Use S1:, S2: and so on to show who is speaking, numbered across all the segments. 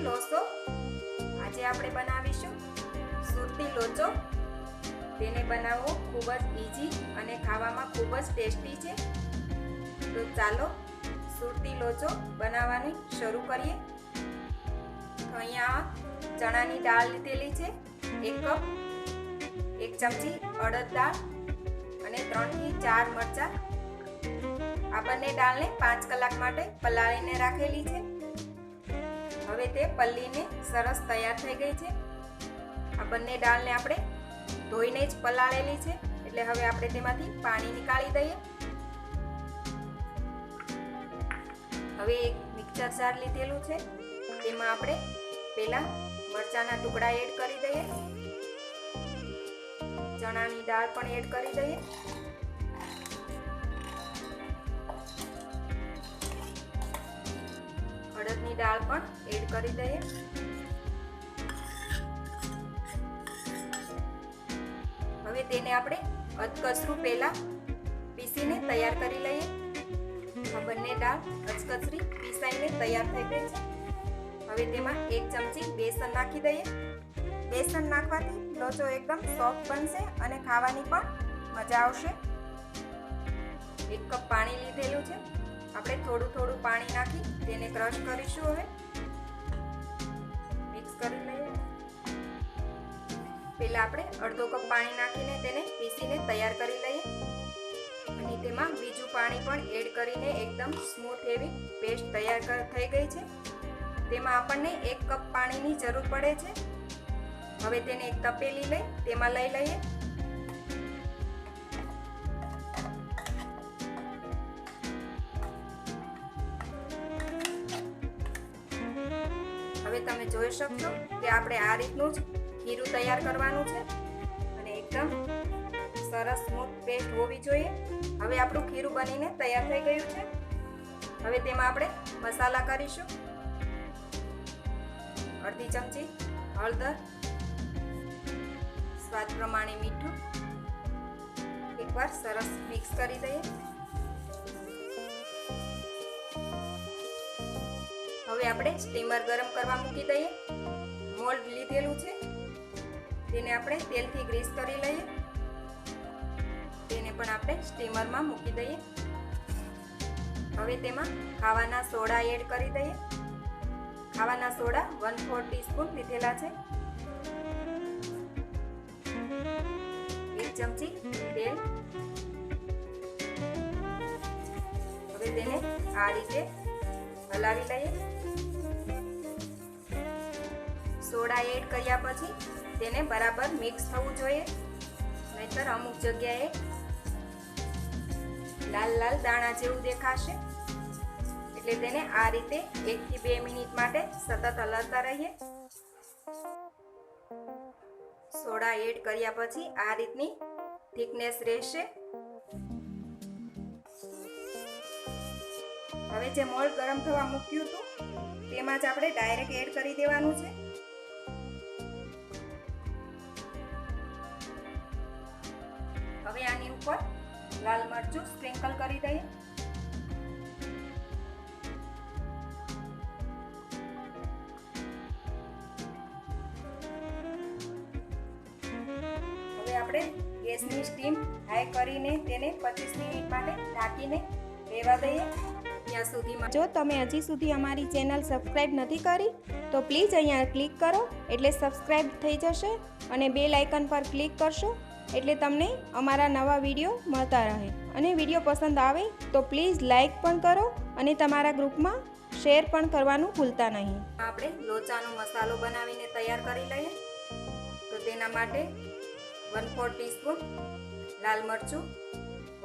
S1: લોચો આજે આપણે બનાવીશું સુરતી લોચો। તેને બનાવવો ખૂબ જ ઈઝી અને ખાવામાં ખૂબ જ ટેસ્ટી છે। તો ચાલો સુરતી લોચો બનાવવાની શરૂ કરીએ। તો અહીંયા ચણાની દાળ લીધેલી છે 1 કપ, 1 ચમચી અડદ દાળ અને 3 થી 4 મરચાં। આ બંને દાળને 5 કલાક માટે પલાળીને રાખેલી છે। હવે તે પલ્લીને સરસ તૈયાર થઈ ગઈ છે। આ બંને દાળને આપણે ધોઈને જ પલાળેલી છે, એટલે હવે આપણે તેમાંથી પાણી નીકાળી દઈએ। હવે એક મિક્સર જાર લીધેલું છે, તેમાં આપણે પહેલા મરચાંના ટુકડા એડ કરી દઈએ, ચણાની દાળ પણ એડ કરી દઈએ, અડદની દાળ પણ એડ કરી દઈએ। હવે તેને આપણે અધકચરું પહેલા પીસીને તૈયાર કરી લઈએ। આ બંને દાળ અધકચરી પીસાઈને તૈયાર થઈ ગઈ છે। હવે તેમાં 1 ચમચી બેસન નાખી દઈએ। બેસન નાખવાથી લોચો એકદમ સોફ્ટ બનશે અને ખાવાની પણ મજા આવશે। 1 કપ પાણી લીધેલું છે, આપણે થોડું પાણી નાખી તેને ક્રશ કરીશું। હવે મિક્સ કરી લઈએ। પહેલા આપણે અડધો કપ પાણી નાખીને તેને પીસીને તૈયાર કરી લઈએ અને તેમાં બીજું પાણી પણ એડ કરીને એકદમ સ્મૂથ એવી પેસ્ટ તૈયાર થઈ ગઈ છે। તેમાં આપણને 1 કપ પાણીની જરૂર પડે છે। હવે તેને એક તપેલી લઈ તેમાં લઈ લઈએ। હવે તમે જોઈ શકશો કે આપણે આ રીતનું જ ખીરું તૈયાર કરવાનું છે અને એકદમ સરસ સ્મૂથ પેસ્ટ હોવી જોઈએ। હવે આપણું ખીરું બનીને તૈયાર થઈ ગયું છે। હવે તેમાં આપણે મસાલા કરીશું। અડધી ચમચી હળદર, સ્વાદ પ્રમાણે મીઠું, એકવાર સરસ મિક્સ કરી દઈએ। હવે આપણે સ્ટીમર ગરમ કરવા મૂકી દઈએ। મોલ્ડ લીધેલું છે, તેને આપણે તેલથી ગ્રીસ કરી લઈએ। તેને પણ આપણે સ્ટીમરમાં મૂકી દઈએ। હવે તેમાં ખાવાના સોડા એડ કરી દઈએ। ખાવાના સોડા 1/4 ટીસ્પૂન લીધેલા છે। 1 ચમચી તેલ। હવે તેને આ રીતે હલાવી લઈએ। સોડા એડ કર્યા પછી તેને બરાબર મિક્સ થવું જોઈએ, નહીતર અમુક જગ્યાએ લાલ લાલ દાણા જેવું દેખાશે। એટલે તેને આ રીતે 1 થી 2 મિનિટ માટે સતત હલાવતા રહીએ। સોડા એડ કર્યા પછી આ રીતની થિકનેસ રહેશે। હવે જે મોલ્ડ ગરમ થવા મૂક્યું હતું તેમાં જ આપણે ડાયરેક્ટ એડ કરી દેવાનું છે। હવે આની ઉપર લાલ મરચું સ્પ્રિંકલ કરી દઈએ। હવે આપણે ગેસની સ્ટીમ હાઈ કરીને તેને 25 મિનિટ માટે ઢાંકીને રહેવા દઈએ। ત્યાં સુધીમાં જો તમે હજી સુધી અમારી ચેનલ સબસ્ક્રાઇબ નથી કરી તો પ્લીઝ અહીંયા ક્લિક કરો એટલે સબસ્ક્રાઇબ થઈ જશે અને બેલ આઇકન પર ક્લિક કરશો એટલે તમને અમારા નવા વિડીયો મળતા રહે। અને વિડીયો પસંદ આવે તો પ્લીઝ લાઇક પણ કરો અને તમારા ગ્રુપમાં શેર પણ કરવાનું ભૂલતા નહીં। આપણે લોચાનો મસાલો બનાવીને તૈયાર કરી લઈએ। તો તેના માટે 1/4 ટીસ્પૂન લાલ મરચું,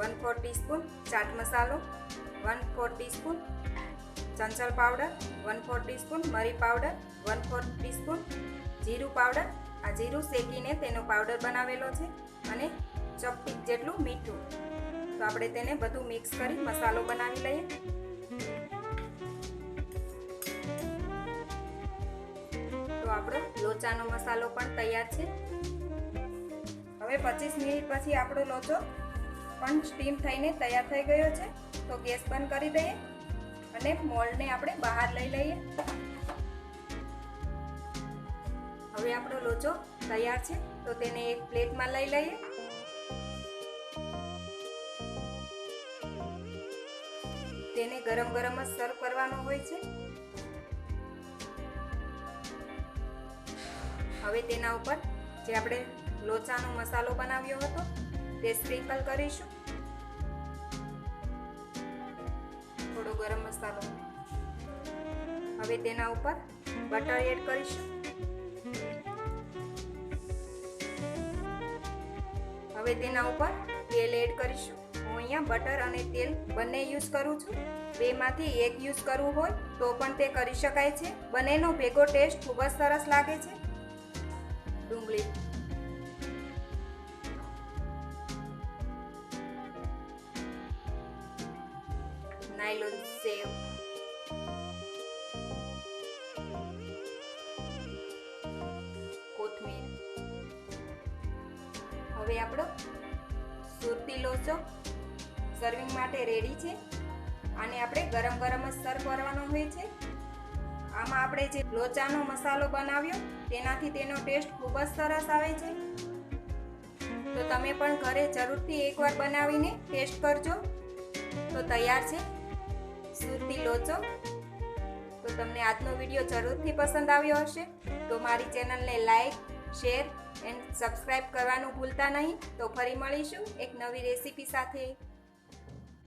S1: 1/4 ટીસ્પૂન ચાટ મસાલો, 1/4 ટીસ્પૂન ચંચળ પાવડર, 1/4 ટીસ્પૂન મરી પાવડર, 1/4 ટીસ્પૂન જીરું પાવડર। આ જીરું શેકીને તેનો પાવડર બનાવેલો છે અને ચપટી જેટલું મીઠું। તો આપણે તેને બધું મિક્સ કરી મસાલો બનાવી લઈએ। તો આપણો લોચાનો મસાલો પણ તૈયાર છે। હવે 25 મિનિટ પછી આપણો લોચો પણ સ્ટીમ થઈને તૈયાર થઈ ગયો છે। તો ગેસ બંધ કરી દઈએ અને મોલ્ડને આપણે બહાર લઈ લઈએ। હવે આપણો લોચો તૈયાર છે, તો તેને એક પ્લેટમાં લઈ લઈએ. તેને ગરમ ગરમ જ સર્વ કરવાનો હોય છે. હવે તેના ઉપર જે આપણે લોચાનો મસાલો બનાવ્યો હતો તે સ્પ્રિંકલ કરીશું. થોડો ગરમ મસાલો. હવે તેના ઉપર બટર એડ કરીશું. હવે તેના ઉપર તેલ એડ કરીશું. હું અહીંયા બટર અને તેલ બંને યુઝ કરું છું. બેમાંથી એક યુઝ કરવું હોય તો પણ તે કરી શકાય છે. બંનેનો ભેગો ટેસ્ટ ખૂબ જ સરસ લાગે છે. ડુંગળી, નાયલોન સેવ, કોથમીર. હવે આપણો સુરતી લોચો સર્વિંગ માટે રેડી છે. આને આપણે ગરમ ગરમ જ સર્વ કરવાનો હોય છે. આમાં આપણે જે લોચાનો મસાલો બનાવ્યો તેનાથી તેનો ટેસ્ટ ખૂબ જ સરસ આવે છે. તો તમે પણ ઘરે જરૂરથી એકવાર બનાવીને ટેસ્ટ કરજો. તો તૈયાર છે સુરતી લોચો. તો તમને આજનો વિડીયો જરૂરથી પસંદ આવ્યો હશે તો મારી ચેનલને લાઈક, શેર એન્ડ સબસ્ક્રાઈબ કરવાનું ભૂલતા નહીં. તો ફરી મળીશું એક નવી રેસીપી સાથે.